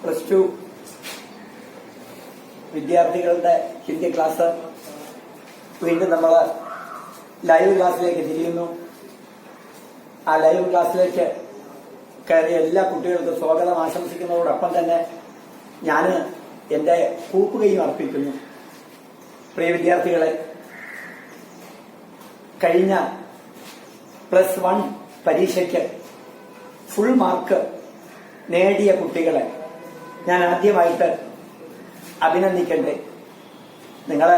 +2 വിദ്യാർത്ഥികളുടെ ഹിന്ദി ക്ലാസ് വീണ്ടും നമ്മൾ ലൈവ് ക്ലാസ്സിലേക്ക് തിരിയുന്നു. ആ ലൈവ് ക്ലാസ്സിലേക്ക് കയറിയ എല്ലാ കുട്ടികൾക്കും സ്വാഗതം ആശംസിക്കുന്നതോടൊപ്പം തന്നെ ഞാൻ എന്റെ കൂപ്പുകയും അർപ്പിക്കുന്നു. പ്രിയ വിദ്യാർത്ഥികളെ, കഴിഞ്ഞ +1 പരീക്ഷയ്ക്ക് ഫുൾ മാർക്ക് നേടിയ കുട്ടികളെ ഞാൻ ആദ്യമായിട്ട് അഭിനന്ദിക്കണ്ടേ. നിങ്ങള്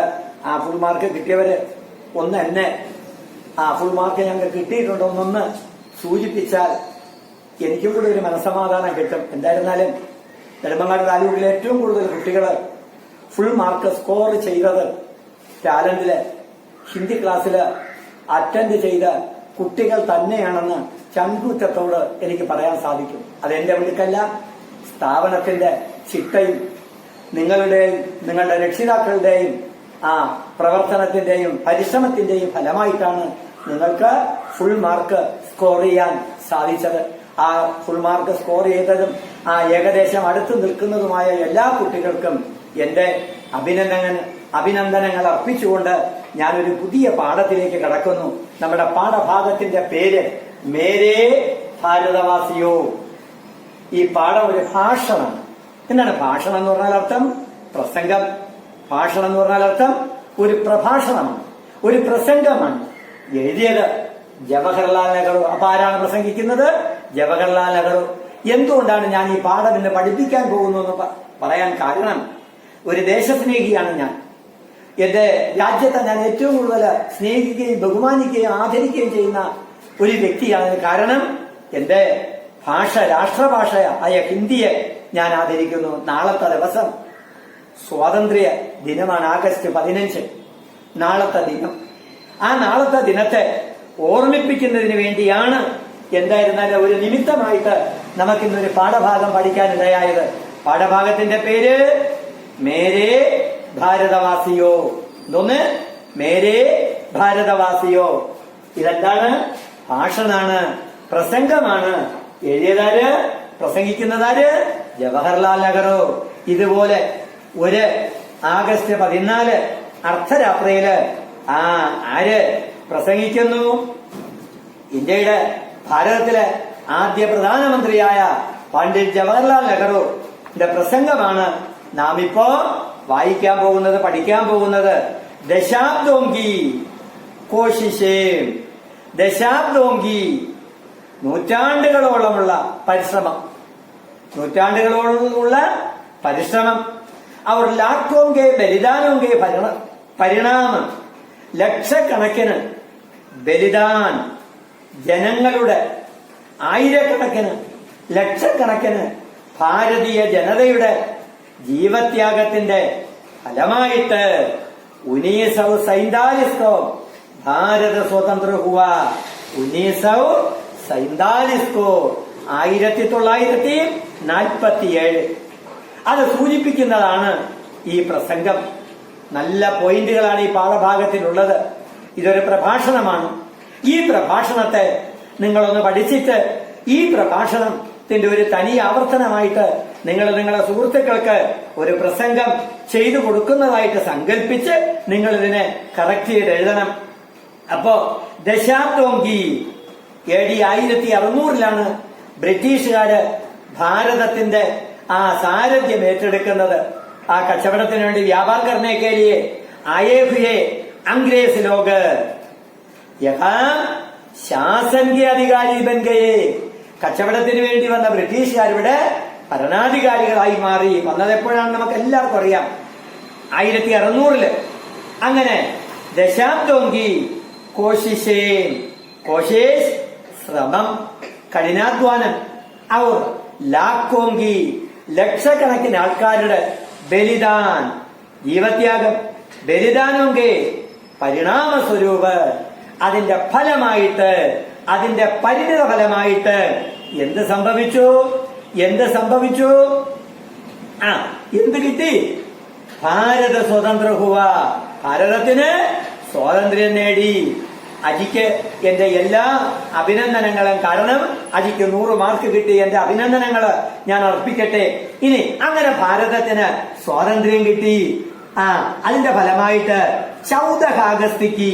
ആ ഫുൾ മാർക്ക് കിട്ടിയവര് ഒന്ന് എന്നെ ആ ഫുൾ മാർക്ക് ഞങ്ങൾക്ക് കിട്ടിയിട്ടുണ്ടോ എന്നൊന്ന് സൂചിപ്പിച്ചാൽ എനിക്കും കൂടി ഒരു മനസ്സമാധാനം കിട്ടും. എന്തായിരുന്നാലും നെടുമങ്ങാട് താലൂക്കിലെ ഏറ്റവും കൂടുതൽ കുട്ടികൾ ഫുൾ മാർക്ക് സ്കോർ ചെയ്തത് ടാലന്റില് ഹിന്ദി ക്ലാസ്സിൽ അറ്റൻഡ് ചെയ്ത കുട്ടികൾ തന്നെയാണെന്ന് ചങ്കൂറ്റത്തോട് എനിക്ക് പറയാൻ സാധിക്കും. അതെന്റെ മിടുക്കല്ല, സ്ഥാപനത്തിന്റെ ചിട്ടയും നിങ്ങളുടെ രക്ഷിതാക്കളുടെയും ആ പ്രവർത്തനത്തിന്റെയും പരിശ്രമത്തിന്റെയും ഫലമായിട്ടാണ് നിങ്ങൾക്ക് ഫുൾ മാർക്ക് സ്കോർ ചെയ്യാൻ സാധിച്ചത്. ആ ഫുൾ മാർക്ക് സ്കോർ ചെയ്തതും ആ ഏകദേശം അടുത്ത് നിൽക്കുന്നതുമായ എല്ലാ കുട്ടികൾക്കും എന്റെ അഭിനന്ദനങ്ങൾ അർപ്പിച്ചുകൊണ്ട് ഞാനൊരു പുതിയ പാഠത്തിലേക്ക് കടക്കുന്നു. നമ്മുടെ പാഠഭാഗത്തിന്റെ പേര് മേരേ ഭാരതവാസിയോ. ഈ പാഠം ഒരു ഭാഷണമാണ്. എന്താണ് ഭാഷണം എന്ന് പറഞ്ഞാൽ അർത്ഥം? പ്രസംഗം. ഭാഷണം എന്ന് പറഞ്ഞാൽ അർത്ഥം ഒരു പ്രഭാഷണമാണ്, ഒരു പ്രസംഗമാണ്. എഴുതിയത് ജവഹർലാൽ നെഹ്റു. അപ്പൊ ആരാണ് പ്രസംഗിക്കുന്നത്? ജവഹർലാൽ നെഹ്റു. എന്തുകൊണ്ടാണ് ഞാൻ ഈ പാഠം ഇന്ന് പഠിപ്പിക്കാൻ പോകുന്നു എന്ന് പറയാൻ കാരണം, ഒരു ദേശസ്നേഹിയാണ് ഞാൻ. എന്റെ രാജ്യത്തെ ഞാൻ ഏറ്റവും കൂടുതൽ സ്നേഹിക്കുകയും ബഹുമാനിക്കുകയും ആദരിക്കുകയും ചെയ്യുന്ന ഒരു വ്യക്തിയാണ്. കാരണം എന്റെ ഭാഷ, രാഷ്ട്രഭാഷയായ ഹിന്ദിയെ ഞാൻ ആദരിക്കുന്നു. നാളത്തെ ദിവസം സ്വാതന്ത്ര്യ ദിനമാണ്, ആഗസ്റ്റ് 15. നാളത്തെ ദിനം. ആ നാളത്തെ ദിനത്തെ ഓർമ്മിപ്പിക്കുന്നതിന് വേണ്ടിയാണ് എന്തായിരുന്നാലും ഒരു നിമിത്തമായിട്ട് നമുക്കിന്നൊരു പാഠഭാഗം പഠിക്കാനിടയായത്. പാഠഭാഗത്തിന്റെ പേര് മേരേ ഭാരതവാസിയോ. ഇതൊന്ന് മേരേ ഭാരതവാസിയോ. ഇതെന്താണ്? ഭാഷണാണ്, പ്രസംഗമാണ്. എഴുതിയതാര്? പ്രസംഗിക്കുന്നതാര്? ജവഹർലാൽ നെഹ്റു. ഇതുപോലെ ഒരു ആഗസ്റ്റ് 14 അർദ്ധരാത്രിയില് ആര് പ്രസംഗിക്കുന്നു? ഇന്ത്യയുടെ ഭാരതത്തിലെ ആദ്യ പ്രധാനമന്ത്രിയായ പണ്ഡിറ്റ് ജവഹർലാൽ നെഹ്റുവിന്റെ പ്രസംഗമാണ് നാം ഇപ്പോ വായിക്കാൻ പോകുന്നത്, പഠിക്കാൻ പോകുന്നത്. ദശാബ്ദോങ്കി കോശിഷേ. ദശാബ്ദോങ്കി നൂറ്റാണ്ടുകളോളമുള്ള പരിശ്രമം, നൂറ്റാണ്ടുകളോളമുള്ള പരിശ്രമം. അവർ ലാഖോങ്കെ ബലിദാനോങ്കെ പരിണാമം. ലക്ഷക്കണക്കിന് ബലിദാൻ, ജനങ്ങളുടെ ആയിരക്കണക്കിന് ലക്ഷക്കണക്കിന് ഭാരതീയ ജനതയുടെ ജീവത്യാഗത്തിന്റെ ഫലമായിട്ട് 1947 ഭാരത സ്വതന്ത്ര ഹുവ. 1947 അത് സൂചിപ്പിക്കുന്നതാണ് ഈ പ്രസംഗം. നല്ല പോയിന്റുകളാണ് ഈ പാഠഭാഗത്തിലുള്ളത്. ഇതൊരു പ്രഭാഷണമാണ്. ഈ പ്രഭാഷണത്തെ നിങ്ങളൊന്ന് പഠിച്ചിട്ട് ഈ പ്രഭാഷണത്തിന്റെ ഒരു തനി ആവർത്തനമായിട്ട് നിങ്ങളുടെ സുഹൃത്തുക്കൾക്ക് ഒരു പ്രസംഗം ചെയ്തു കൊടുക്കുന്നതായിട്ട് സങ്കല്പിച്ച് നിങ്ങൾ ഇതിനെ കറക്റ്റ് ചെയ്ത് എഴുതണം. അപ്പോ ദശാബ്ദോങ്കി AD 1600 ബ്രിട്ടീഷുകാര് ഭാരതത്തിന്റെ ആ സാരഥ്യം ഏറ്റെടുക്കുന്നത്. ആ കച്ചവടത്തിന് വേണ്ടി വ്യാപാർ കർണേ കേ ലിയേ ആയേ ഹുയേ അംഗ്രേസ് ലോഗ് യഹാ ശാസൻ കേ അധികാരി ബൻ ഗയേ. കച്ചവടത്തിന് വേണ്ടി വന്ന ബ്രിട്ടീഷുകാരിവിടെ ഭരണാധികാരികളായി മാറി. വന്നത് എപ്പോഴാണെന്ന് നമുക്ക് എല്ലാവർക്കും അറിയാം, 1600. അങ്ങനെ ദശാബ്ദോങ്കി കോശിഷേ. കോശേഷ് ശ്രമം, കഠിനാധ്വാനം. അവർ ലാഖോങ്കി ലക്ഷക്കണക്കിന് ആൾക്കാരുടെ ബലിദാൻ, ജീവത്യാഗം. ബലിദാനോങ്കെ പരിണാമ സ്വരൂപ്. അതിന്റെ ഫലമായിട്ട്, അതിന്റെ പരിണിത ഫലമായിട്ട് എന്ത് സംഭവിച്ചു? എന്ത് കിട്ടി? ഭാരത സ്വതന്ത്ര ഹുവ. ഭാരതത്തിന് സ്വാതന്ത്ര്യം നേടി. അജിക്ക് എന്റെ എല്ലാ അഭിനന്ദനങ്ങളും. കാരണം അജിക്ക് 100 മാർക്ക് കിട്ടി. എന്റെ അഭിനന്ദനങ്ങള് ഞാൻ അർപ്പിക്കട്ടെ. ഇനി അങ്ങനെ ഭാരതത്തിന് സ്വാതന്ത്ര്യം കിട്ടി. അതിന്റെ ഫലമായിട്ട് 14 ആഗസ്റ്റിക്ക്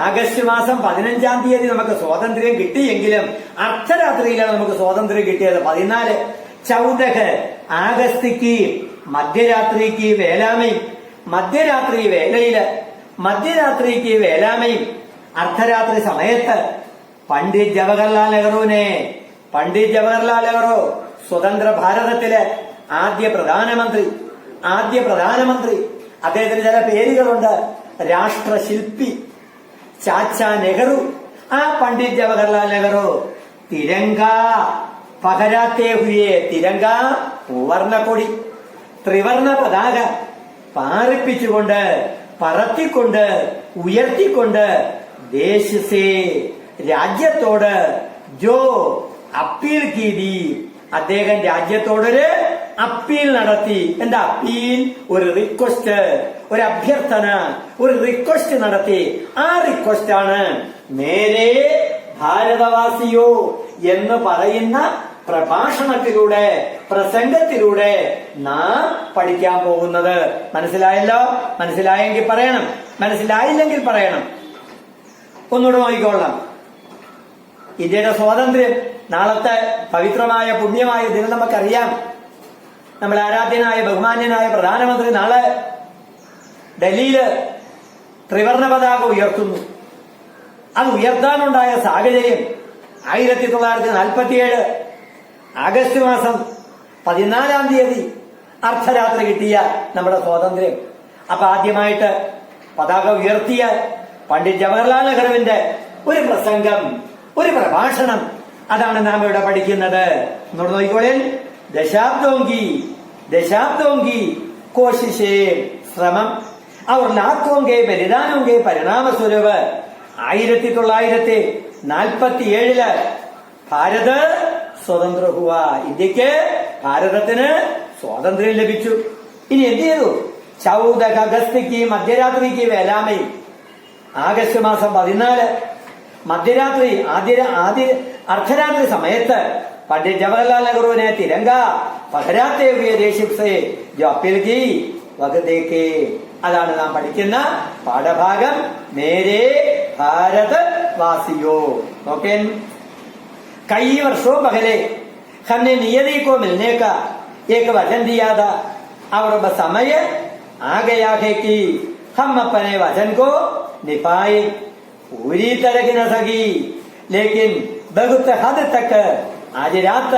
ആഗസ്റ്റ് മാസം 15-ാം തീയതി നമുക്ക് സ്വാതന്ത്ര്യം കിട്ടിയെങ്കിലും അർദ്ധരാത്രിയിലാണ് നമുക്ക് സ്വാതന്ത്ര്യം കിട്ടിയത്. 14 ആഗസ്റ്റിക്ക് മധ്യരാത്രിക്ക് വേലാമയും മധ്യരാത്രിക്ക് വേലാമയും അർദ്ധരാത്രി സമയത്ത് പണ്ഡിറ്റ് ജവഹർലാൽ നെഹ്റു സ്വതന്ത്ര ഭാരതത്തിലെ ആദ്യ പ്രധാനമന്ത്രി. അദ്ദേഹത്തിന് ചില പേരുകളുണ്ട്. രാഷ്ട്രശില്പി, ചാച്ച നെഹ്റു. ആ പണ്ഡിറ്റ് ജവഹർലാൽ നെഹ്റു തിരങ്ക പഹരാത്തെ ഹുയെ, തിരങ്ക പൂവർണ്ണക്കൊടി, ത്രിവർണ പതാക പാറിപ്പിച്ചുകൊണ്ട്, പറത്തിക്കൊണ്ട്, ഉയർത്തിക്കൊണ്ട് ദേശസേ രാജ്യത്തോട് ജോ അപ്പീൽ കീതി, അദ്ദേഹം രാജ്യത്തോടൊരു അപ്പീൽ നടത്തി. എന്താ അപ്പീൽ? ഒരു റിക്വസ്റ്റ്, ഒരു അഭ്യർത്ഥന, ഒരു റിക്വസ്റ്റ് നടത്തി. ആ റിക്വസ്റ്റ് ആണ് മേരേ ഭാരതവാസിയോ എന്ന് പറയുന്ന പ്രഭാഷണത്തിലൂടെ, പ്രസംഗത്തിലൂടെ നാം പഠിക്കാൻ പോകുന്നത്. മനസ്സിലായല്ലോ? മനസ്സിലായെങ്കിൽ പറയണം, മനസ്സിലായില്ലെങ്കിൽ പറയണം. ഒന്നുകൂടെ നോക്കിക്കൊള്ളാം. ഇന്ത്യയുടെ സ്വാതന്ത്ര്യം നാളത്തെ പവിത്രമായ പുണ്യമായ ദിനം നമുക്കറിയാം. നമ്മുടെ ആരാധ്യനായ ബഹുമാന്യനായ പ്രധാനമന്ത്രി നാളെ ഡൽഹിയില് ത്രിവർണ പതാക ഉയർത്തുന്നു. അത് ഉയർത്താനുണ്ടായ സാഹചര്യം 1947 ആഗസ്റ്റ് മാസം 14-ാം തീയതി അർദ്ധരാത്രി കിട്ടിയ നമ്മുടെ സ്വാതന്ത്ര്യം. അപ്പൊ ആദ്യമായിട്ട് പതാക ഉയർത്തിയ പണ്ഡിറ്റ് ജവഹർലാൽ നെഹ്റുവിന്റെ ഒരു പ്രസംഗം, ഒരു പ്രഭാഷണം, അതാണ് നാം ഇവിടെ പഠിക്കുന്നത്. എന്നോട് നോക്കിക്കോളേ. ദശാബ്ദോങ്കി കോശിശേ ശ്രമം അവർ ലാഖോങ്കെ ബലിദാനോങ്കെ പരിണാമ സ്വരൂപ്. 1947 ഭാരത് സ്വതന്ത്ര ഹുവ. ഇന്ത്യക്ക്, ഭാരതത്തിന് സ്വാതന്ത്ര്യം ലഭിച്ചു. ഇനി എന്ത് ചെയ്തു? 14 അഗസ്റ്റിക്ക് മധ്യരാത്രിക്ക് വേലാമയും ആഗസ്റ്റ് മാസം 14 മധ്യരാത്രി ആദ്യ അർദ്ധരാത്രി സമയത്ത് പണ്ഡിറ്റ് ജവഹർലാൽ നെഹ്റുവിനെ തിരങ്ക പഹരാത്തെ ഹുയെ ദേശിപ്സേ ജോ അപ്പീൽ കി വഖ്തേകെ. അതാണ് നാം പഠിക്കുന്ന പാഠഭാഗം. മേരേ ഭാരത് വാസിയോ. ഓക്കെ. कई वर्षों पहले हमने नियति को मिलने का एक वचन दिया था और अब समय आ गया है कि हम अपने वचन को निभाए. पूरी तरह की न सकी, लेकिन बहुत हद तक आज रात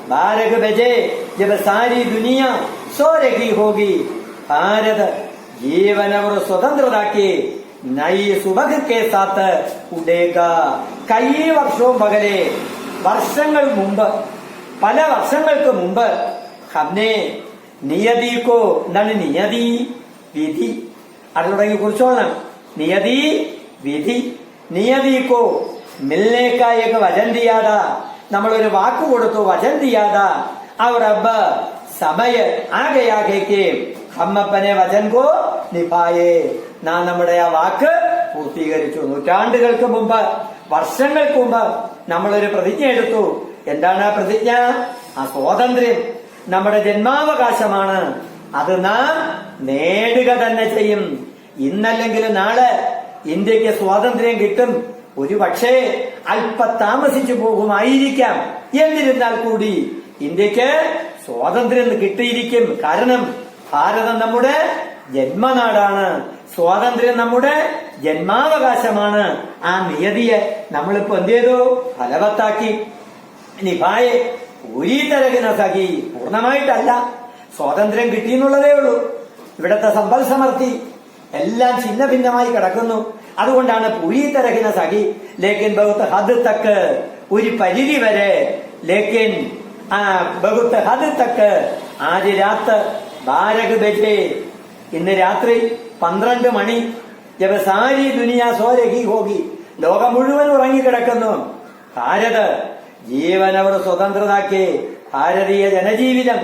12 बजे जब सारी दुनिया सो रही होगी, भारत जीवन और स्वतंत्रता की नई सुबह के साथ उड़ेगा. कई वर्षों पहले, വർഷങ്ങൾ മുമ്പ്, പല വർഷങ്ങൾക്ക് മുമ്പ്, ഹംനെ നിയതിക്കോ, എന്താണ് നിയതി? വിധി. അത് തുടങ്ങി കുറിച്ചോളണം. നിയതി, വിധി. നിയതിക്കോ മിൽനേക്കായൊക്കെ വചൻ ദിയാത, നമ്മളൊരു വാക്ക് കൊടുത്തു, വചൻ ദിയാത. അവർ അബ്ബ സമയ ആകെയാകേക്ക് ഹമ്മപ്പനെ വചൻ കോ നിഭായേ. നാം നമ്മുടെ ആ വാക്ക് പൂർത്തീകരിച്ചു. നൂറ്റാണ്ടുകൾക്ക് മുമ്പ്, വർഷങ്ങൾക്ക് മുമ്പ് നമ്മളൊരു പ്രതിജ്ഞ എടുത്തു. എന്താണ് ആ പ്രതിജ്ഞ? ആ സ്വാതന്ത്ര്യം നമ്മുടെ ജന്മാവകാശമാണ്. അത് നാം നേടുക തന്നെ ചെയ്യും. ഇന്നല്ലെങ്കിൽ നാളെ ഇന്ത്യക്ക് സ്വാതന്ത്ര്യം കിട്ടും. ഒരു പക്ഷേ അല്പ താമസിച്ചു പോകുമായിരിക്കാം. എന്നിരുന്നാൽ കൂടി ഇന്ത്യക്ക് സ്വാതന്ത്ര്യം കിട്ടിയിരിക്കും. കാരണം ഭാരതം നമ്മുടെ ജന്മനാടാണ്. സ്വാതന്ത്ര്യം നമ്മുടെ ജന്മാവകാശമാണ്. ആ നിയതിയെ നമ്മളിപ്പോ എന്ത് ചെയ്തു? ഫലവത്താക്കി. നിഭായെ ഒരു തരകിന സഖി, പൂർണ്ണമായിട്ടല്ല, സ്വാതന്ത്ര്യം കിട്ടിയെന്നുള്ളതേ ഉള്ളൂ. ഇവിടത്തെ സമ്പൽ സമൃദ്ധി എല്ലാം ഛിന്ന ഭിന്നമായി കിടക്കുന്നു. അതുകൊണ്ടാണ് പൂരി തരകിന സഖി. ലേക്കിൻ ബഹുത്ത് ഹദ് തക്ക്, ഒരു പരിധി വരെ, ലേക്കിൻ ബഹുത്ത് ഹദ് തക്ക് ആജ് രാത്ത് 12 ബജെ, ഇന്ന് രാത്രി 12 മണി, ജബ് സാരി ദുനിയ സോ രഹി ഹോഗി, ലോകം മുഴുവൻ ഉറങ്ങിക്കിടക്കുന്നു. ഭാരത് ജീവൻ അവർ സ്വതന്ത്രതാക്കി. ഭാരതീയ ജനജീവിതം,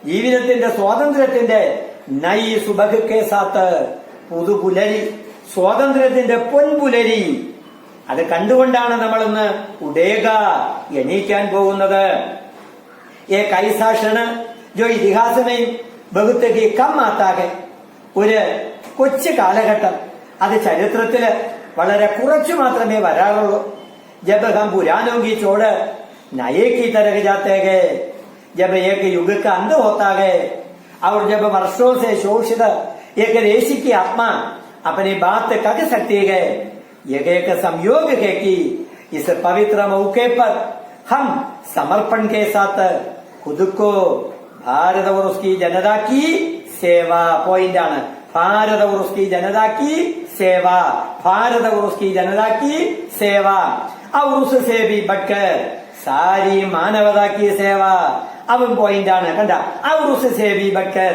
ജീവിതത്തിന്റെ സ്വാതന്ത്ര്യത്തിന്റെ നൈ സുബഹ് കെ സാത്ത്, പുതുപുലരി, സ്വാതന്ത്ര്യത്തിന്റെ പൊൻപുലരി അത് കണ്ടുകൊണ്ടാണ് നമ്മളിന്ന് ഉടേക എണീക്കാൻ പോകുന്നത്. കൈസാ ക്ഷण जो ഇതിഹാസ में बहुत ही कम आता है. ഒരു കൊച്ചു കാലഘട്ടം അത് ചരിത്രത്തില് വളരെ കുറച്ചു മാത്രമേ വരാറുള്ളൂ. जब हम पुरानों की छोड़ नए की तरह जाते हैं, जब एक युग का अंत होता है और जब वर्षों से शोषित एक ऋषि की आत्मा अपनी बात कह सकती है, यह एक संयोग है कि इस पवित्र मौके पर हम समर्पण के साथ खुद को भारत और उसकी जनता की सेवा पॉइंट ആണ്. भारत और उसकी जनता की सेवा, भारत और उसकी जनता की सेवा और उससे भी बढ़कर सारी मानवता की सेवा अब पॉइंट ആണ്. കണ്ട, और उससे भी बढ़कर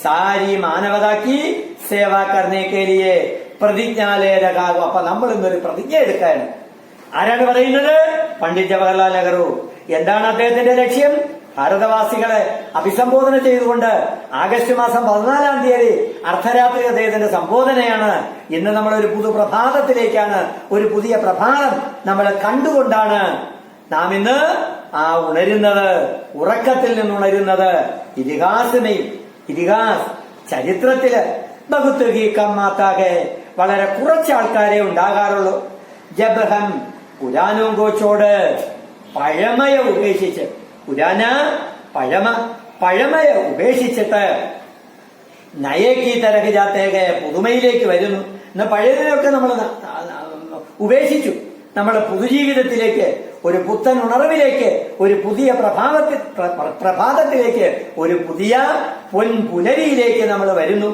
सारी मानवता की सेवा करने के लिए പ്രതിജ്ഞാലേഖകാകും. അപ്പൊ നമ്മൾ ഇന്നൊരു പ്രതിജ്ഞ എടുക്കാണ്. ആരാണ് പറയുന്നത്? പണ്ഡിറ്റ് ജവഹർലാൽ നെഹ്റു. എന്താണ് അദ്ദേഹത്തിന്റെ ലക്ഷ്യം? ഭാരതവാസികളെ അഭിസംബോധന ചെയ്തുകൊണ്ട് ആഗസ്റ്റ് മാസം 14-ാം തീയതി അർദ്ധരാത്രി അദ്ദേഹത്തിന്റെ സംബോധനയാണ്. ഇന്ന് നമ്മളൊരു പുതുപ്രഭാതത്തിലേക്കാണ്, ഒരു പുതിയ പ്രഭാതം നമ്മൾ കണ്ടുകൊണ്ടാണ് നാം ഇന്ന് ഉണരുന്നത്, ഉറക്കത്തിൽ നിന്നുണരുന്നത്. ഇതിഹാസ് ചരിത്രത്തില് ബഹുത്തുകി കമ്മാത്താകെ വളരെ കുറച്ച് ആൾക്കാരെ ഉണ്ടാകാറുള്ളൂ. ജബ്ഹം പുരാനോങ്കോച്ചോട് പഴമയെ ഉപേക്ഷിച്ച്, പഴമയെ ഉപേക്ഷിച്ചിട്ട് നയേക്ക് തരക്ക് ജാത്തേക്ക് പുതുമയിലേക്ക് വരുന്നു. ഇന്ന് പഴയതിനൊക്കെ നമ്മൾ ഉപേക്ഷിച്ചു. നമ്മുടെ പുതുജീവിതത്തിലേക്ക്, ഒരു പുത്തൻ ഉണർവിലേക്ക്, ഒരു പുതിയ പ്രഭാതത്തിലേക്ക്, ഒരു പുതിയ പൊൻപുലരിയിലേക്ക് നമ്മൾ വരുന്നു.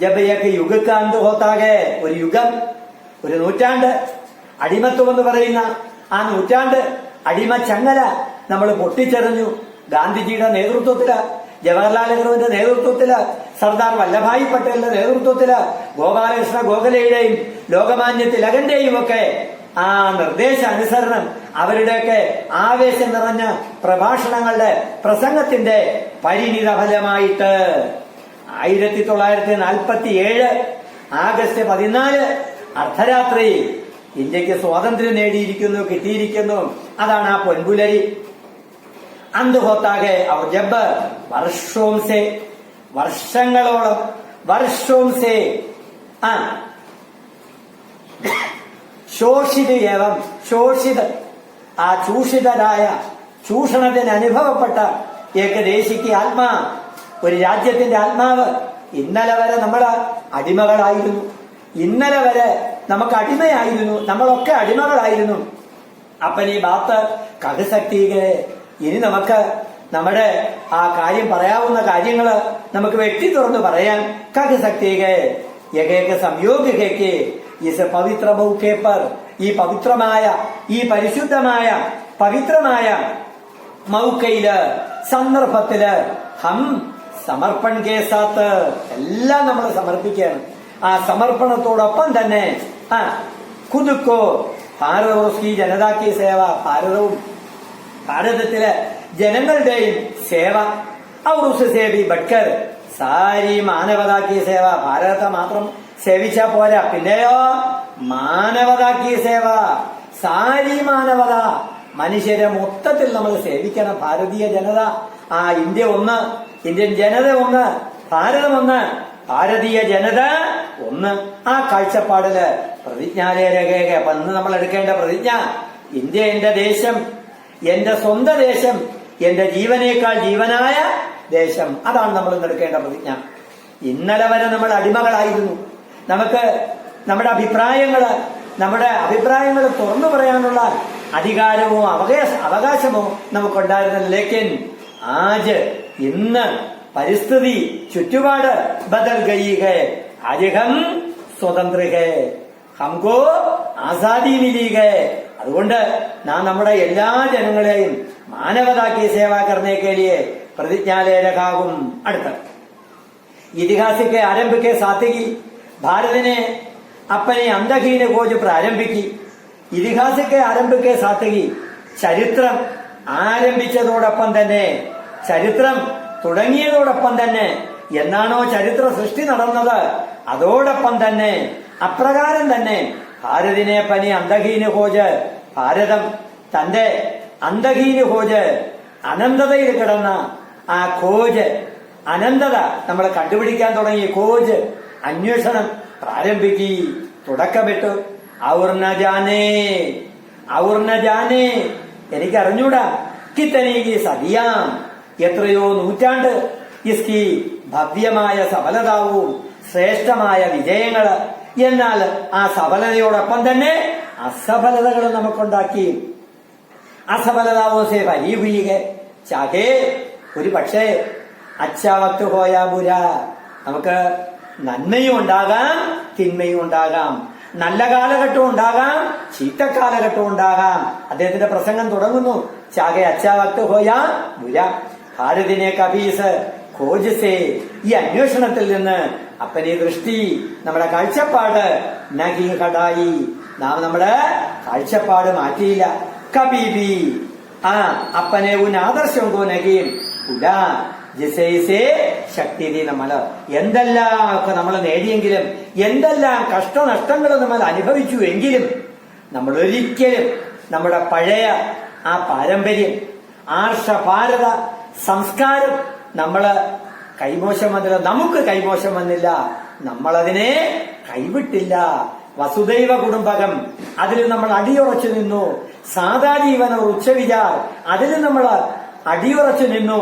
ജബയൊക്കെ യുഗക്കാന്ത് ഹോത്താകെ, ഒരു യുഗം, ഒരു നൂറ്റാണ്ട്, അടിമത്വം എന്ന് പറയുന്ന ആ നൂറ്റാണ്ട്, അടിമ ചങ്ങല നമ്മൾ പൊട്ടിച്ചെറിഞ്ഞു. ഗാന്ധിജിയുടെ നേതൃത്വത്തില്, ജവഹർലാൽ നെഹ്റുവിന്റെ നേതൃത്വത്തില്, സർദാർ വല്ലഭായ് പട്ടേലിന്റെ നേതൃത്വത്തില്, ഗോപാലകൃഷ്ണ ഗോഖലെയുടെയും ലോകമാന്യ തിലകന്റെയും ഒക്കെ ആ നിർദ്ദേശാനുസരണം, അവരുടെയൊക്കെ ആവേശം നിറഞ്ഞ പ്രഭാഷണങ്ങളുടെ പ്രസംഗത്തിന്റെ പരിണിത ഫലമായിട്ട് 1947 ആഗസ്റ്റ് 14 അർദ്ധരാത്രി ഇന്ത്യക്ക് സ്വാതന്ത്ര്യം നേടിയിരിക്കുന്നു, കിട്ടിയിരിക്കുന്നു. അതാണ് ആ പൊൻപുലരി. അന്ത് ഹോത്താകെ അവർ ജബ് വർഷങ്ങളോളം ആ ചൂഷിതരായ, ചൂഷണത്തിന് അനുഭവപ്പെട്ട ഏകദേശിക്ക് ആത്മാ, ഒരു രാജ്യത്തിന്റെ ആത്മാവ്. ഇന്നലെ വരെ നമ്മൾ അടിമകളായിരുന്നു, ഇന്നലെ വരെ നമുക്ക് അടിമയായിരുന്നു, നമ്മളൊക്കെ അടിമകളായിരുന്നു. അപ്പനീ ബാത്ത് കഥശക്തിയെ ഇനി നമുക്ക് നമ്മുടെ ആ കാര്യം പറയാവുന്ന കാര്യങ്ങള് നമുക്ക് വെട്ടി തുറന്ന് പറയാൻ കഥശക്തിയെ ഏകേക സംയോഗികയ്ക്ക് ഇസ് പവിത്ര മൗക്കേപ്പർ, ഈ പവിത്രമായ, ഈ പരിശുദ്ധമായ പവിത്രമായ മൗക്കയില്, സന്ദർഭത്തില് ഹം സമർപ്പൺ കെ സാത്ത് എല്ലാം നമ്മൾ സമർപ്പിക്കുകയാണ്. ആ സമർപ്പണത്തോടൊപ്പം തന്നെ ഖുദ്കോ ഭാരതോസ്കി ജനതാക്കി സേവ, ഭാരതത്തിലെ ജനങ്ങളുടെയും സേവ, ഔർ സേവി ബട്കർ സാരി മാനവതാക്കി സേവ. ഭാരതത്തെ മാത്രം സേവിച്ചാ പോരാ, പിന്നെയോ മാനവതാക്കി സേവ, സാരി മാനവത, മനുഷ്യരെ മൊത്തത്തിൽ നമ്മൾ സേവിക്കണം. ഭാരതീയ ജനത, ആ ഇന്ത്യ ഒന്ന്, ഇന്ത്യൻ ജനത ഒന്ന്, ഭാരതം ഒന്ന്, ഭാരതീയ ജനത ഒന്ന്. ആ കാഴ്ചപ്പാടില് പ്രതിജ്ഞാലേഖ ഇന്ന് നമ്മൾ എടുക്കേണ്ട പ്രതിജ്ഞ, ഇന്ത്യ എന്റെ ദേശം, എന്റെ സ്വന്തം ദേശം, എന്റെ ജീവനേക്കാൾ ജീവനായ ദേശം. അതാണ് നമ്മൾ ഇന്ന് എടുക്കേണ്ട പ്രതിജ്ഞ. ഇന്നലെ വരെ നമ്മൾ അടിമകളായിരുന്നു. നമുക്ക് നമ്മുടെ അഭിപ്രായങ്ങൾ തുറന്നു പറയാനുള്ള അധികാരമോ അവകാശമോ നമുക്കുണ്ടായിരുന്നില്ല. ലേക്കിൻ ആജ്, ഇന്ന് പരിസ്ഥിതി, ചുറ്റുപാട് ബദൽ ഗയി ഹൈ, ആജ് ഹം സ്വതന്ത്ര ഹൈ, ഹംകോ ആസാദി മിലി ഹൈ. അതുകൊണ്ട് നാം നമ്മുടെ എല്ലാ ജനങ്ങളെയും മാനവതാക്കി സേവാ കർണേ കേ ലിയേ പ്രതിജ്ഞാലേഖാകും. അടുത്ത ഇതിഹാസಕ್ಕೆ ആരംഭിക്കെ സാത്വികി ഭാരതിനെ അപ്പനെ അന്തഹീന കോജ് പ്രാരംഭിക്കി. ഇതിഹാസಕ್ಕೆ ആരംഭിക്കെ സാത്വികി ചരിത്രം ആരംഭിച്ചതോടൊപ്പം തന്നെ, ചരിത്രം തുടങ്ങിയതോടൊപ്പം തന്നെ, എന്നാണോ ചരിത്ര സൃഷ്ടി നടന്നത് അതോടൊപ്പം തന്നെ അപ്രകാരം തന്നെ ഭാരതിനെ പനി അന്തഹീന് ഹോജ്, ഭാരതം തന്റെ അന്തഹീന് ഹോജ്, അനന്തതയിൽ കിടന്ന ആ ഖോജ്, അനന്തത നമ്മൾ കണ്ടുപിടിക്കാൻ തുടങ്ങി ഖോജ്, അന്വേഷണം പ്രാരംഭിക്കി, തുടക്കമിട്ടു. ഔർന ജാനേ, എനിക്കറിഞ്ഞൂടാ, കിത്തനീകി സതിയാം, എത്രയോ നൂറ്റാണ്ട് ഇസ്കി ഭവ്യമായ സഫലതാവും ശ്രേഷ്ഠമായ വിജയങ്ങള്. എന്നാൽ ആ സഫലതയോടൊപ്പം തന്നെ അസഫലതകൾ നമുക്കുണ്ടാക്കി. അസഫലതാവോ സേ പരീപുരിക ചാകേ, ഒരു പക്ഷേ അച്ചാവത്ത് പോയാ പുര, നമുക്ക് നന്മയും ഉണ്ടാകാം തിന്മയും ഉണ്ടാകാം, നല്ല കാലഘട്ടവും ഉണ്ടാകാം ചീത്തക്കാലഘട്ടവും ഉണ്ടാകാം. അദ്ദേഹത്തിന്റെ പ്രസംഗം തുടങ്ങുന്നു, ചാകെ അച്ചാവത്ത് പോയാ പുര, ഭാരതിനെ കബീസ് ഖോജസേ, ഈ അന്വേഷണത്തിൽ നിന്ന് അപ്പനെ ദൃഷ്ടി, നമ്മുടെ കാഴ്ചപ്പാട് നഗി ഹടായി, നാം നമ്മുടെ കാഴ്ചപ്പാട് മാറ്റിയില്ല. കബീബി അപ്പനെ ഉൻ ആദർശം കോ നഗീൻ ഉടാ ജിസൈസേ ശക്തി നമ്മള് എന്തെല്ലാം ഒക്കെ നമ്മൾ നേടിയെങ്കിലും, എന്തെല്ലാം കഷ്ടനഷ്ടങ്ങൾ നമ്മൾ അനുഭവിച്ചു എങ്കിലും, നമ്മൾ ഒരിക്കലും നമ്മുടെ പഴയ ആ പാരമ്പര്യം, ആർഷ ഭാരത സംസ്കാരം നമ്മള് കൈമോശം വന്നില്ല, നമുക്ക് കൈമോശം വന്നില്ല, നമ്മളതിനെ കൈവിട്ടില്ല. വസുദൈവ കുടുംബകം, അതിൽ നമ്മൾ അടിയുറച്ചു നിന്നു. സാധാജീവന ഉച്ചവിചാർ, അതിൽ നമ്മൾ അടിയുറച്ചു നിന്നു.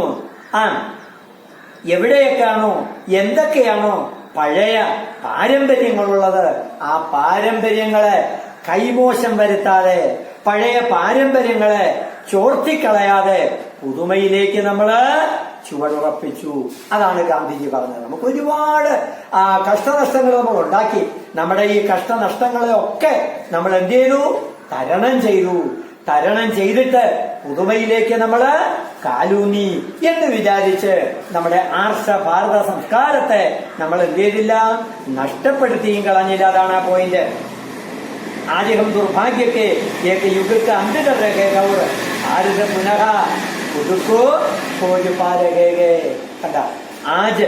എവിടെയൊക്കെയാണോ എന്തൊക്കെയാണോ പഴയ പാരമ്പര്യങ്ങളുള്ളത്, ആ പാരമ്പര്യങ്ങളെ കൈമോശം വരുത്താതെ, പഴയ പാരമ്പര്യങ്ങളെ ചോർത്തിക്കളയാതെ പുതുമയിലേക്ക് നമ്മള് ചുവടുറപ്പിച്ചു. അതാണ് ഗാന്ധിജി പറഞ്ഞത്. നമുക്ക് ഒരുപാട് കഷ്ടനഷ്ടങ്ങൾ നമ്മൾ ഉണ്ടാക്കി. നമ്മുടെ ഈ കഷ്ടനഷ്ടങ്ങളെ ഒക്കെ നമ്മൾ എന്ത് ചെയ്തു? തരണം ചെയ്തിട്ട് പുതുമയിലേക്ക് നമ്മള് കാലൂന്നി എന്ന് വിചാരിച്ച് നമ്മുടെ ആർഷ ഭാരത സംസ്കാരത്തെ നമ്മൾ എന്ത് ചെയ്തില്ല? നഷ്ടപ്പെടുത്തിയും കളഞ്ഞില്ല. അതാണ് ആ പോയിന്റ്. ആജ് ദുർഭാഗ്യക്ക് ഏക യുഗക്ക് അന്ത്യകേ ഗൗർ ഭാരത പുനഃ പുതുക്കോ കോജ് പാരകേ. കണ്ട, ആജ്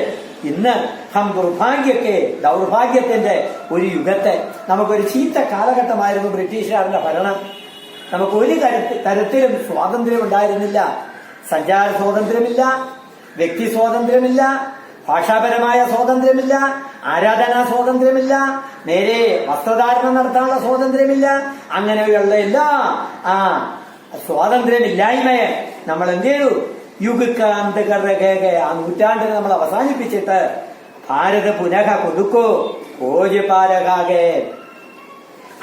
ഇന്ന് ഹം ദുർഭാഗ്യക്കെ, ദൗർഭാഗ്യത്തിന്റെ ഒരു യുഗത്തെ, നമുക്കൊരു ചീത്ത കാലഘട്ടമായിരുന്നു ബ്രിട്ടീഷുകാരുടെ ഭരണം. നമുക്ക് ഒരു തരത്തിലും സ്വാതന്ത്ര്യം ഉണ്ടായിരുന്നില്ല. സഞ്ചാര സ്വാതന്ത്ര്യമില്ല, വ്യക്തി സ്വാതന്ത്ര്യമില്ല, ഭാഷാപരമായ സ്വാതന്ത്ര്യമില്ല, ആരാധനാ സ്വാതന്ത്ര്യമില്ല, നേരെ വസ്ത്രധാരണം നടത്താനുള്ള സ്വാതന്ത്ര്യമില്ല. അങ്ങനെയുള്ള എല്ലാ സ്വാതന്ത്ര്യമില്ലായ്മയെ നമ്മൾ എന്ത് ചെയ്തു? യുഗക്കാന്തകേ, ആ നൂറ്റാണ്ടിനെ നമ്മൾ അവസാനിപ്പിച്ചിട്ട് ഭാരത പുനഃ കൊടുക്കോ കോജ് പാരകാകെ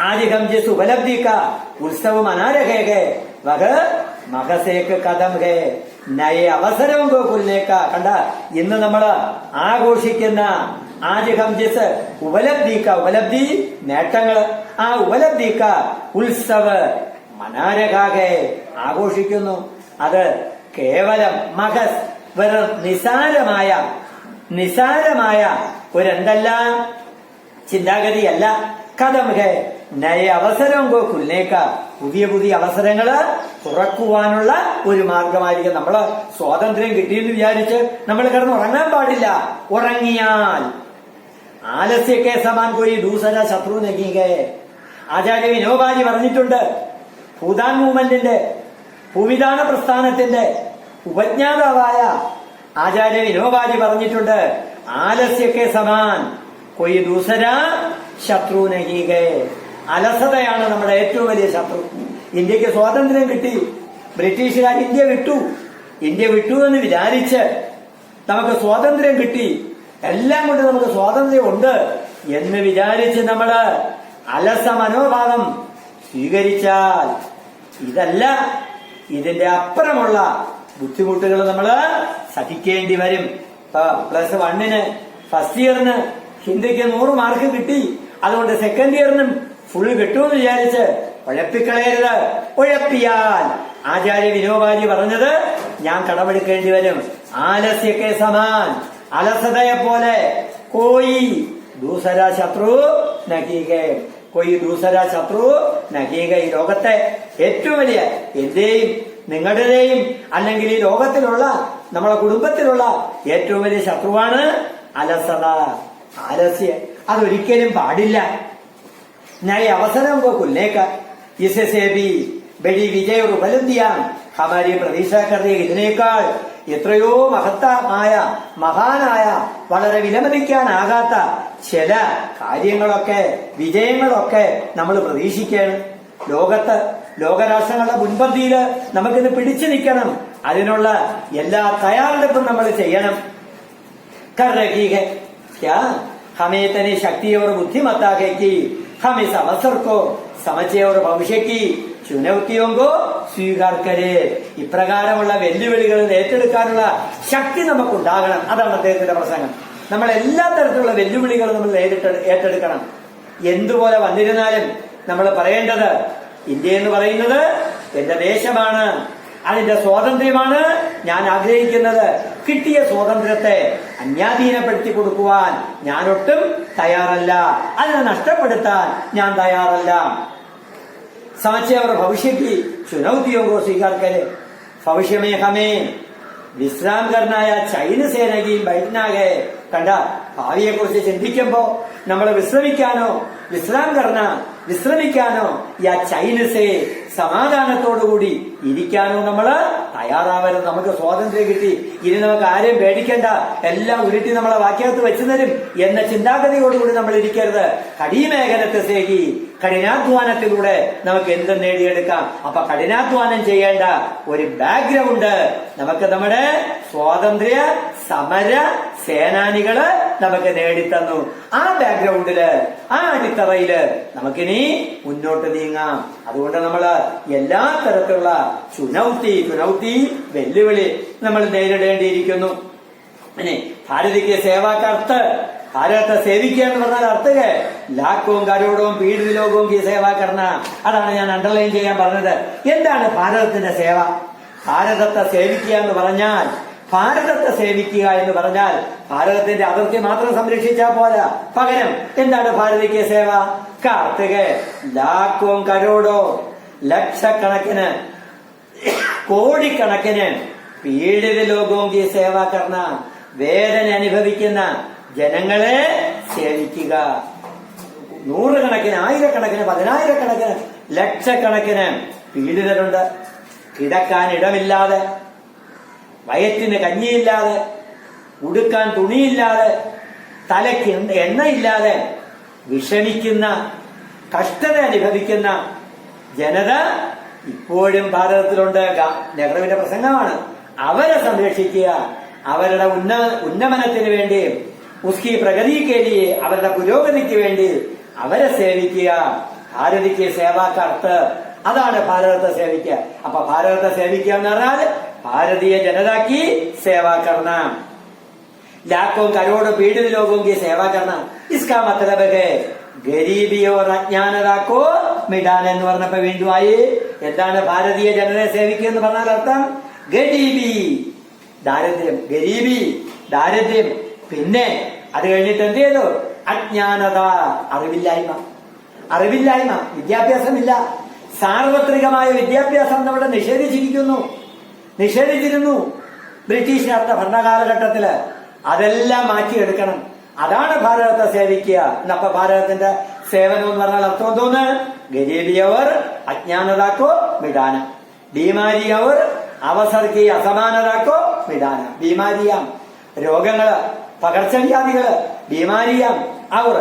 ആദികം ജിസ് ഉപലബ്ധിക്ക ഉത്സവ മനാരകേ വക മഹസേക്ക് കഥം ഹേ നയ അവസരവും കൊല്ലേക്ക. കണ്ട, ഇന്ന് നമ്മൾ ആഘോഷിക്കുന്ന ആദികം ജിസ് ഉപലബ്ധി നേട്ടങ്ങള്, ആ ഉപലബ്ധിക്ക ഉത്സവ മനാരകാകെ ആഘോഷിക്കുന്നു. അത് കേവലം മഹസ്, വെറും നിസാരമായ ഒരെന്തെല്ലാം ചിന്താഗതിയല്ല. കഥം ഹേ നയ അവസരം കൊല്ലേക്ക, പുതിയ അവസരങ്ങള് തുറക്കുവാനുള്ള ഒരു മാർഗമായിരിക്കും. നമ്മള് സ്വാതന്ത്ര്യം കിട്ടിയെന്ന് വിചാരിച്ച് നമ്മൾ കിടന്ന് ഉറങ്ങാൻ പാടില്ല. ഉറങ്ങിയാൽ ആലസ്യക്കെ സമാൻ പോയി ദൂസര ശത്രു നഗീകേ. ആചാര്യ വിനോബാജി പറഞ്ഞിട്ടുണ്ട്. ഭൂദാൻ മൂവ്മെന്റിന്റെ, ഭൂവിധാന പ്രസ്ഥാനത്തിന്റെ ഉപജ്ഞാതാവായ ആചാര്യ വിനോബാജി പറഞ്ഞിട്ടുണ്ട്, ആലസ്യക്കെ സമാൻ കൊയ് ദൂസര ശത്രു നഗീകേ. അലസതയാണ് നമ്മുടെ ഏറ്റവും വലിയ ശത്രു. ഇന്ത്യക്ക് സ്വാതന്ത്ര്യം കിട്ടി, ബ്രിട്ടീഷുകാർ ഇന്ത്യ വിട്ടു എന്ന് വിചാരിച്ച് നമുക്ക് സ്വാതന്ത്ര്യം കിട്ടി, എല്ലാം കൊണ്ട് നമുക്ക് സ്വാതന്ത്ര്യം ഉണ്ട് എന്ന് വിചാരിച്ച് നമ്മള് അലസ മനോഭാവം സ്വീകരിച്ചാൽ ഇതല്ല, ഇതിന്റെ അപ്പുറമുള്ള ബുദ്ധിമുട്ടുകൾ നമ്മള് സഹിക്കേണ്ടി വരും. +1 ഫസ്റ്റ് ഇയറിന് ഹിന്ദിക്ക് 100 മാർക്ക് കിട്ടി, അതുകൊണ്ട് സെക്കൻഡ് ഇയറിനും ഫുൾ കിട്ടുമെന്ന് വിചാരിച്ച് ഉഴപ്പിക്കളയരുത്. ഉഴപ്പിയാൽ ആചാര്യ വിനോബാജി പറഞ്ഞത് ഞാൻ കടമെടുക്കേണ്ടി വരും. ആലസ്യക്കെ സമാൻ, അലസതയെ പോലെ കോയി ദൂസര ശത്രു നഗീകേ, കോയി ദൂസര ശത്രു നഗീക. ഈ ലോകത്തെ ഏറ്റവും വലിയ, എന്റെയും നിങ്ങളുടെയും അല്ലെങ്കിൽ ഈ ലോകത്തിലുള്ള നമ്മളെ കുടുംബത്തിലുള്ള ഏറ്റവും വലിയ ശത്രുവാണ് അലസത, ആലസ്യം. അതൊരിക്കലും പാടില്ല. नए अवसरों को खुलने का, इससे भी बड़ी विजय और उपलब्धियां हमारी प्रതീക്ഷ കരുതി ഇതിനേക്കാൾ എത്രയോ മഹത്തായ മഹാനായ വളരെ വിലമതിക്കാനാകാത്ത ചില കാര്യങ്ങളൊക്കെ വിജയങ്ങളൊക്കെ നമ്മൾ പ്രതീക്ഷിക്കുകയാണ്. ലോകരാഷ്ട്രങ്ങളുടെ മുൻപന്തിയിൽ നമുക്കിത് പിടിച്ചു നിൽക്കണം. അതിനുള്ള എല്ലാ തയ്യാറെടുപ്പും നമ്മൾ ചെയ്യണം. क्या हमें इतनी शक्ति और बुद्धिमत्ता है कि हम इस अवसर को समझे और भविष्य की चुनौतियों को സ്വീകാർ करे. ഇപ്രകാരമുള്ള വെല്ലുവിളികൾ ഏറ്റെടുക്കാനുള്ള ശക്തി നമുക്കുണ്ടാകണം. അതാണ് അദ്ദേഹത്തിന്റെ പ്രസംഗം. നമ്മൾ എല്ലാ തരത്തിലുള്ള വെല്ലുവിളികൾ നമ്മൾ ഏറ്റെടുക്കണം. എന്തുപോലെ വന്നിരുന്നാലും നമ്മൾ പറയേണ്ടത് ഇന്ത്യ എന്ന് പറയുന്നത് എന്റെ ദേശമാണ്, അതിന്റെ സ്വാതന്ത്ര്യമാണ് ഞാൻ ആഗ്രഹിക്കുന്നത്. കിട്ടിയ സ്വാതന്ത്ര്യത്തെ അന്യാധീനപ്പെടുത്തി കൊടുക്കുവാൻ ഞാനൊട്ടും തയ്യാറല്ല, അതിനെ നഷ്ടപ്പെടുത്താൻ ഞാൻ തയ്യാറല്ല. समझे और भविष्य की चुनौतियों को स्वीकार करे. भविष्य में हमें विश्राम करना या चैन से नहीं बैठना है. കണ്ട, ഭാവിയെ കുറിച്ച് ചിന്തിക്കുമ്പോ നമ്മൾ വിശ്രമിക്കാനോ യാ ചൈനസേ സമാധാനത്തോടുകൂടി ഇരിക്കാനോ നമ്മള് തയ്യാറാവരുത്. നമുക്ക് സ്വാതന്ത്ര്യം കിട്ടി, ഇനി നമുക്ക് ആരെയും പേടിക്കണ്ട, എല്ലാം ഉരുട്ടി നമ്മളെ വാക്യത്ത് വെച്ചു തരും എന്ന ചിന്താഗതിയോടുകൂടി നമ്മൾ ഇരിക്കരുത്. കഠിനമേഖലത്തെ സേകി, കഠിനാധ്വാനത്തിലൂടെ നമുക്ക് എന്തും നേടിയെടുക്കാം. അപ്പൊ കഠിനാധ്വാനം ചെയ്യേണ്ട ഒരു ബാക്ക്ഗ്രൗണ്ട് നമുക്ക് നമ്മുടെ സ്വാതന്ത്ര്യ സമര സേനാനികള് നമുക്ക് നേടിത്തന്നു. ആ ബാക്ക്ഗ്രൗണ്ടില്, ആ അടിത്തറയില് നമുക്കിനി മുന്നോട്ട് നീങ്ങാം. അതുകൊണ്ട് നമ്മള് എല്ലാ തരത്തിലുള്ള ചുനൗത്തി വെല്ലുവിളി നമ്മൾ നേരിടേണ്ടിയിരിക്കുന്നു. ഇനി ഭാരതിക്ക് സേവാക്കർത്ത്, ഭാരതത്തെ സേവിക്കുക എന്ന് പറഞ്ഞാൽ അർത്ഥകെ ലാഖവും കരോടവും പീഡിത ലോകവും ഈ സേവാകരണ. അതാണ് ഞാൻ അണ്ടർലൈൻ ചെയ്യാൻ പറഞ്ഞത്. എന്താണ് ഭാരതത്തിന്റെ സേവ? ഭാരതത്തെ സേവിക്കുക എന്ന് പറഞ്ഞാൽ, ഭാരതത്തിന്റെ അതിർത്തി മാത്രം സംരക്ഷിച്ചാൽ പോരാ. പകരം എന്താണ് ഭാരതിക്ക് സേവ? കാർത്തിക ലാഖവും കരോടോ, ലക്ഷക്കണക്കിന് കോടിക്കണക്കിന് പീഡിത ലോകവും ഈ സേവാകരണ, വേദന അനുഭവിക്കുന്ന ജനങ്ങളെ സേവിക്കുക. നൂറുകണക്കിന്, ആയിരക്കണക്കിന്, പതിനായിരക്കണക്കിന്, ലക്ഷക്കണക്കിന് പീഡിതരുണ്ട്. കിടക്കാൻ ഇടമില്ലാതെ, വയറ്റിന് കഞ്ഞിയില്ലാതെ, ഉടുക്കാൻ തുണിയില്ലാതെ, തലയ്ക്ക് എണ്ണയില്ലാതെ വിഷമിക്കുന്ന, കഷ്ടത അനുഭവിക്കുന്ന ജനത ഇപ്പോഴും ഭാരതത്തിലുണ്ട്. നെഹ്റുവിന്റെ പ്രസംഗമാണ്. അവരെ സംരക്ഷിക്കുക, അവരുടെ ഉന്നമനത്തിന് വേണ്ടി, ഉസ്കി പ്രഗതിക്കേലിയെ, അവരുടെ പുരോഗതിക്ക് വേണ്ടി അവരെ സേവിക്കുക. ഭാരതിക്ക് സേവാക്കർത്ത്, അതാണ് ഭാരതത്തെ സേവിക്കുക. അപ്പൊ ഭാരതത്തെ സേവിക്കുക എന്ന് പറഞ്ഞാൽ ഭാരതീയ ജനതാക്ക് സേവാ കർണ. ലാഖോं करोड़ों पीड़ित लोगों की सेवा करना. इसका मतलब है ഗരീബി ഓർ അജ്ഞാനതാക്കോ മിടാൻ എന്ന് പറഞ്ഞപ്പോ വീണ്ടും ആയി. എന്താണ് ഭാരതീയ ജനതയെ സേവിക്കുക എന്ന് പറഞ്ഞാൽ അർത്ഥം? ഗരീബി, ദാരിദ്ര്യം. ഗരീബി, ദാരിദ്ര്യം. പിന്നെ അത് കഴിഞ്ഞിട്ട് എന്ത് ചെയ്തു? അജ്ഞാനത, അറിവില്ലായ്മ, വിദ്യാഭ്യാസമില്ല. സാർവത്രികമായ വിദ്യാഭ്യാസം നമ്മുടെ നിഷേധിച്ചിരുന്നു ബ്രിട്ടീഷുകാരുടെ ഭരണകാലഘട്ടത്തില്. അതെല്ലാം മാറ്റിയെടുക്കണം. അതാണ് ഭാരതത്തെ സേവിക്കുക. എന്നപ്പോ ഭാരതത്തിന്റെ സേവനം എന്ന് പറഞ്ഞാൽ അർത്ഥം എന്തോന്ന്? ഗരീബിയവർ അജ്ഞാനതാക്കോ മിടാന, ബീമാരിയവർ അവസർക്കി അസമാനതാക്കോ മിടാന. ബീമാരിയാം, രോഗങ്ങള്, പകർച്ചവ്യാധികള്, ബീമാരിയാം. അവർ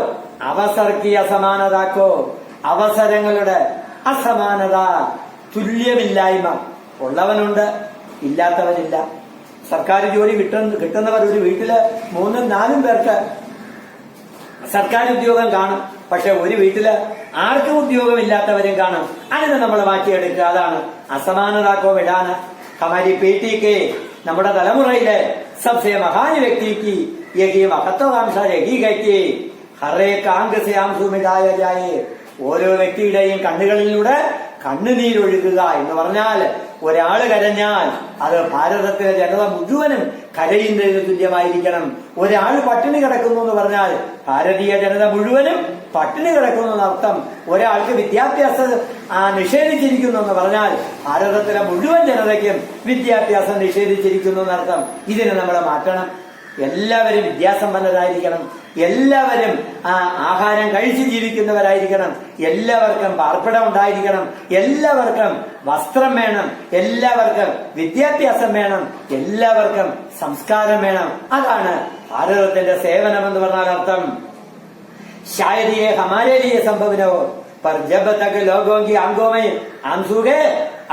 അവസർക്കി അസമാനതാക്കോ, അവസരങ്ങളുടെ അസമാനത, തുല്യമില്ലായ്മ. ഉള്ളവനുണ്ട്, ഇല്ലാത്തവനില്ല. സർക്കാർ ജോലി കിട്ടുന്നവർ ഒരു വീട്ടില് 3-4 പേർക്ക് സർക്കാർ ഉദ്യോഗം കാണും. പക്ഷെ ഒരു വീട്ടില് ആർക്കും ഉദ്യോഗമില്ലാത്തവരും കാണും. അതിനെ നമ്മൾ മാറ്റിയെടുക്കുക. അതാണ് അസമാനതാക്കോ വിടാന. ഹമാരി പീട്ടിക്ക്, നമ്മുടെ തലമുറയിലെ സബ്സെ മഹാൻ വ്യക്തിക്ക് യഹി മഹത്വാംശ രഹികയ്ക്ക് ഹറേക്ക് ആംഗ് സെ ആംസു മിടായ ജായേ. ഓരോ വ്യക്തിയുടെയും കണ്ണുകളിലൂടെ കണ്ണുനീരൊഴുകുക എന്ന് പറഞ്ഞാൽ, ഒരാള് കരഞ്ഞാൽ അത് ഭാരതത്തിലെ ജനത മുഴുവനും കരയുന്നതിന് തുല്യമായിരിക്കണം. ഒരാൾ പട്ടിണി കിടക്കുന്നു എന്ന് പറഞ്ഞാൽ ഭാരതീയ ജനത മുഴുവനും പട്ടിണി കിടക്കുന്നു എന്നർത്ഥം. ഒരാൾക്ക് വിദ്യാഭ്യാസം നിഷേധിച്ചിരിക്കുന്നു എന്ന് പറഞ്ഞാൽ ഭാരതത്തിലെ മുഴുവൻ ജനതയ്ക്കും വിദ്യാഭ്യാസം നിഷേധിച്ചിരിക്കുന്നു എന്നർത്ഥം. ഇതിനെ നമ്മൾ മാറ്റണം. എല്ലാവരും വിദ്യാസമ്പന്നരായിരിക്കണം, എല്ലാവരും ആഹാരം കഴിച്ച് ജീവിക്കുന്നവരായിരിക്കണം, എല്ലാവർക്കും പാർപ്പിടം ഉണ്ടായിരിക്കണം, എല്ലാവർക്കും വസ്ത്രം വേണം, എല്ലാവർക്കും വിദ്യാഭ്യാസം വേണം, എല്ലാവർക്കും സംസ്കാരം വേണം. അതാണ് ഭാരതത്തിന്റെ സേവനം എന്ന് പറഞ്ഞാൽ അർത്ഥം. ശായരിയെ ഹമാരെ ലിയെ സംഭവനോ पर जब तक लोगों की आंखों में आंसू है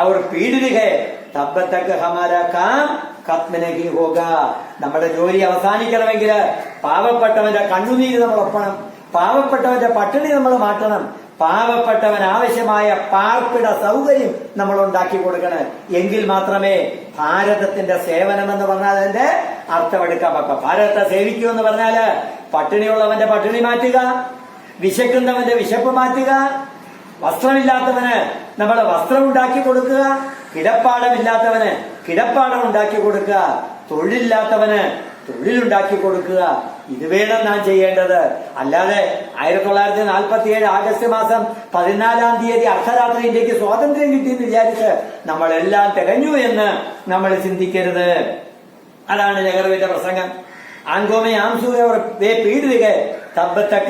और पीड़ित है तब तक हमारा काम खत्म नहीं होगा. നമ്മുടെ ജോലി അവസാനിക്കണമെങ്കിൽ പാവപ്പെട്ടവന്റെ കണ്ണുനീര് നമ്മൾ ഒപ്പണം, പാവപ്പെട്ടവന്റെ പട്ടിണി നമ്മൾ മാറ്റണം, പാവപ്പെട്ടവൻ ആവശ്യമായ പാർപ്പിട സൗകര്യം നമ്മൾ ഉണ്ടാക്കി കൊടുക്കണം. എങ്കിൽ മാത്രമേ ഭാരതത്തിന്റെ സേവനം എന്ന് പറഞ്ഞാൽ അതിന്റെ അർത്ഥമെടുക്കാൻ പറ്റും. ഭാരതത്തെ സേവിക്കൂ എന്ന് പറഞ്ഞാല് പട്ടിണിയുള്ളവന്റെ പട്ടിണി മാറ്റുക, വിശക്കുന്നവന്റെ വിശപ്പ് മാറ്റുക, വസ്ത്രമില്ലാത്തവന് നമ്മൾ വസ്ത്രം ഉണ്ടാക്കി കൊടുക്കുക, കിടപ്പാടമില്ലാത്തവന് കിടപ്പാടം ഉണ്ടാക്കി കൊടുക്കുക, തൊഴിലില്ലാത്തവന് തൊഴിലുണ്ടാക്കി കൊടുക്കുക. ഇത് വേണം നാം ചെയ്യേണ്ടത്. അല്ലാതെ 1947 ആഗസ്റ്റ് മാസം 14 അർദ്ധരാത്രി ഇന്ത്യക്ക് സ്വാതന്ത്ര്യം കിട്ടിയെന്ന് വിചാരിച്ച് നമ്മളെല്ലാം തികഞ്ഞു എന്ന് നമ്മൾ ചിന്തിക്കരുത്. അതാണ് നെഹ്റുവിന്റെ പ്രസംഗം. ആങ്കോമേ ആംസുക വേ പീഡിത तब तक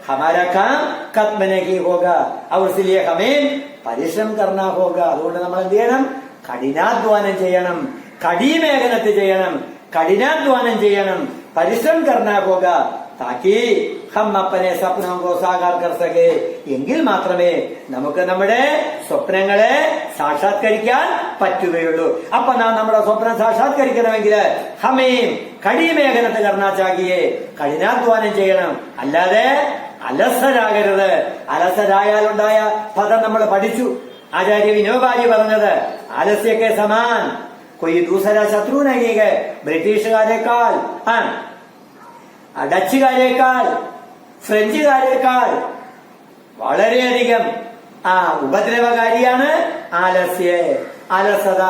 हमारा काम खत्म नहीं होगा और इसलिए हमें പരിശ്രമം करना होगा. അതുകൊണ്ട് നമ്മൾ എന്ത് ചെയ്യണം? കഠിനാധ്വാനം ചെയ്യണം, കഠിമേഖനത്ത് ചെയ്യണം, കഠിനാധ്വാനം ചെയ്യണം, പരിശ്രമം करना होगा ताकि हम अपने सपनों को साकार कर सके. എങ്കിൽ മാത്രമേ നമുക്ക് നമ്മുടെ സ്വപ്നങ്ങളെ സാക്ഷാത്കരിക്കാൻ പറ്റുകയുള്ളൂ. അപ്പൊ നാം നമ്മുടെ സ്വപ്നം സാക്ഷാത്കരിക്കണമെങ്കിൽ ഹമേം കഠിമേഖനത്ത് കർണാ ചാകിയെ, കഠിനാധ്വാനം ചെയ്യണം. അല്ലാതെ അലസരാകരുത്. അലസരായാലുണ്ടായ പദം നമ്മൾ പഠിച്ചു. ആചാര്യ വിനോബാജി പറഞ്ഞത് ആലസ്യൊക്കെ സമാൻ കൊയ് ദൂസര ശത്രു നഹീ ഹൈ. ബ്രിട്ടീഷുകാരെക്കാൾ, ഡച്ചുകാരേക്കാൾ, ഫ്രഞ്ചുകാരേക്കാൾ വളരെയധികം ഉപദ്രവകാരിയാണ് അലസത.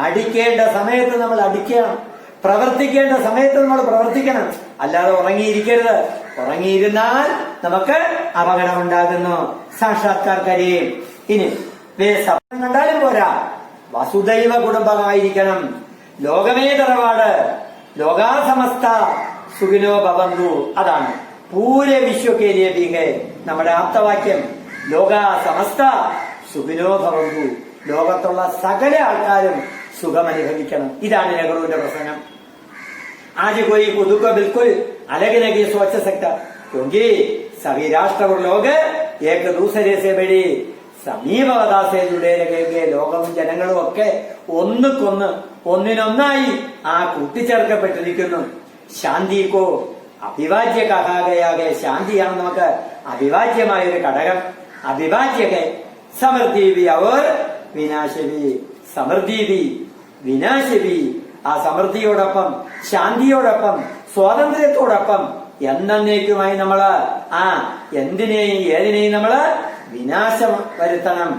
അടിക്കേണ്ട സമയത്ത് നമ്മൾ അടിക്കണം, പ്രവർത്തിക്കേണ്ട സമയത്ത് നമ്മൾ പ്രവർത്തിക്കണം. അല്ലാതെ ഉറങ്ങിയിരിക്കരുത്. ഉറങ്ങിയിരുന്നാൽ നമുക്ക് അപകടമുണ്ടാകുന്നു. സാക്ഷാത്കാർ കരിയും. ഇനി സ്വപ്നം കണ്ടാലും പോരാ, വസുദൈവ കുടുംബമായിരിക്കണം. ലോകമേ തറവാട്, ലോകാ സമസ്ത സുഖിനോ ഭവന്തു. അതാണ് പൂര വിശ്വക്കേരിയ ഭീകെ നമ്മുടെ ആപ്തവാക്യം. ലോകാ സമസ്ത സുഖിനോ ഭവന്തു. ലോകത്തുള്ള സകല ആൾക്കാരും സുഖമനുഭവിക്കണം. ഇതാണ് നെഹ്റുവിന്റെ പ്രസംഗം. आज कोई खुद को बिल्कुल अलग नहीं सोच सकता क्योंकि सभी राष्ट्र और लोग एक दूसरे से बड़ी സമീപകതാ से जुड़े रहेंगे. ലോകവും ജനങ്ങളും ഒക്കെ ഒന്നിനൊന്നായി കൂട്ടിച്ചേർക്കപ്പെട്ടിരിക്കുന്നു. ശാന്തിക്കോ അഭിവാജ്യ കഹാകയാകെ. ശാന്തിയാണ് നമുക്ക് അഭിവാജ്യമായ ഒരു ഘടകം. അഭിവാജ്യകെ സമൃദ്ധി അവർ വിനാശവി. സമൃദ്ധി വിനാശവി. ആ സമൃദ്ധിയോടൊപ്പം, ശാന്തിയോടൊപ്പം, സ്വാതന്ത്ര്യത്തോടൊപ്പം എന്നേക്കുമായി നമ്മള് എന്തിനേയും ഏതിനേയും നമ്മള് വിനാശം വരുത്തണം.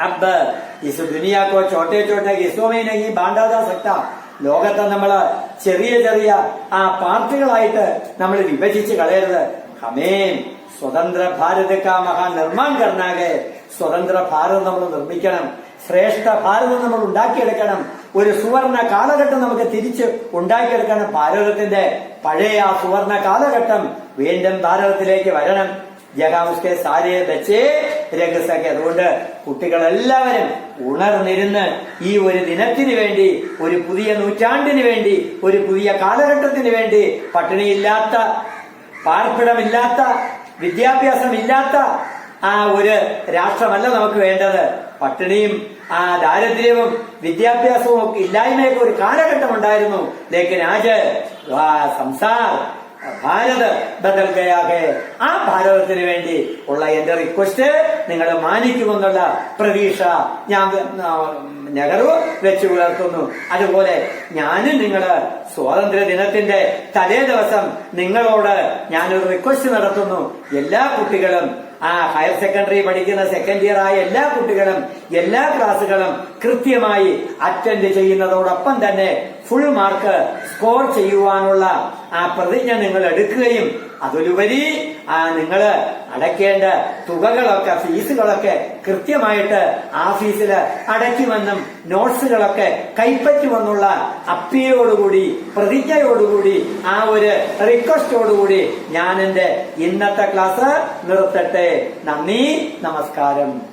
अब इस दुनिया को छोटे छोटे हिस्सों में नहीं बांटा जा सकता. ലോകത്തെ നമ്മള് ചെറിയ ചെറിയ പാർട്ടികളായിട്ട് നമ്മൾ വിഭജിച്ച് കളയരുത്. ഹമേം സ്വതന്ത്ര ഭാരത കാ മഹാ നിർമ്മാൺ കർണാകെ. സ്വതന്ത്ര ഭാരതം നമ്മൾ നിർമ്മിക്കണം. ശ്രേഷ്ഠ ഭാരതം നമ്മൾ ഉണ്ടാക്കിയെടുക്കണം. ഒരു സുവർണ കാലഘട്ടം നമുക്ക് തിരിച്ച് ഉണ്ടാക്കിയെടുക്കണം. ഭാരതത്തിന്റെ പഴയ സുവർണ കാലഘട്ടം വീണ്ടും ഭാരതത്തിലേക്ക് വരണം. ജഗാമുസ്കെ സാരേ ബച്ചേ രഹസ്യക്കെ. അതുകൊണ്ട് കുട്ടികളെല്ലാവരും ഉണർന്നിരുന്ന് ഈ ഒരു ദിനത്തിന് വേണ്ടി, ഒരു പുതിയ നൂറ്റാണ്ടിന് വേണ്ടി, ഒരു പുതിയ കാലഘട്ടത്തിന് വേണ്ടി, പട്ടിണിയില്ലാത്ത, പാർപ്പിടമില്ലാത്ത, വിദ്യാഭ്യാസമില്ലാത്ത ഒരു രാഷ്ട്രമല്ല നമുക്ക് വേണ്ടത്. പട്ടിണിയും ദാരിദ്ര്യവും വിദ്യാഭ്യാസവും ഒക്കെ ഇല്ലായ്മയൊക്കെ ഒരു കാലഘട്ടം ഉണ്ടായിരുന്നു. ലേക്കിൻ ആജ് സംസാർ ഭാരത് ബദൽ ഗയാകെ. ആ ഭാരതത്തിന് വേണ്ടി ഉള്ള എന്റെ റിക്വസ്റ്റ് നിങ്ങൾ മാനിക്കുമെന്നുള്ള പ്രതീക്ഷ ഞാൻ നെഹ്റു വെച്ചു പുലർത്തുന്നു. അതുപോലെ ഞാനും നിങ്ങള് സ്വാതന്ത്ര്യ ദിനത്തിന്റെ തലേ ദിവസം നിങ്ങളോട് ഞാനൊരു റിക്വസ്റ്റ് നടത്തുന്നു. എല്ലാ കുട്ടികളും ഹയർ സെക്കൻഡറി പഠിക്കുന്ന സെക്കൻഡ് ഇയർ ആയ എല്ലാ കുട്ടികളും എല്ലാ ക്ലാസ്സുകളും കൃത്യമായി അറ്റൻഡ് ചെയ്യുന്നതോടൊപ്പം തന്നെ ഫുൾ മാർക്ക് സ്കോർ ചെയ്യുവാനുള്ള പ്രതിജ്ഞ നിങ്ങൾ എടുക്കുകയും അതിലുപരി നിങ്ങള് അടയ്ക്കേണ്ട തുകകളൊക്കെ ഫീസുകളൊക്കെ കൃത്യമായിട്ട് ആഫീസിൽ അടയ്ക്കുമെന്നും നോട്ട്സുകളൊക്കെ കൈപ്പറ്റുമെന്നുള്ള അപ്പീലോടുകൂടി പ്രതിജ്ഞയോടുകൂടി ആ ഒരു റിക്വസ്റ്റോടുകൂടി ഞാൻ എന്റെ ഇന്നത്തെ ക്ലാസ് നിർത്തട്ടെ. നന്ദി, നമസ്കാരം.